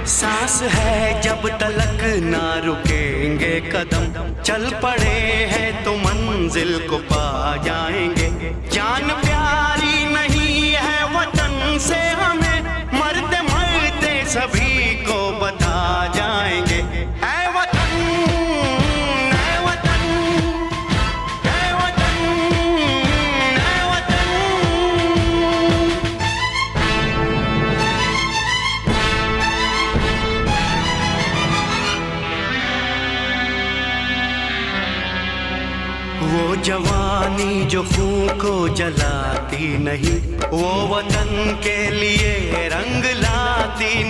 सांस है जब तलक ना रुकेंगे कदम, चल पड़े हैं तो मंजिल को पा जाएंगे। जान प्यारी नहीं है वतन से हमें, मरते मरते सभी को बता जाएंगे। ऐ वतन, ऐ वतन, ऐ वतन, ऐ वतन। वो जवानी जो खून को जलाती नहीं, वो वतन के लिए रंग लाती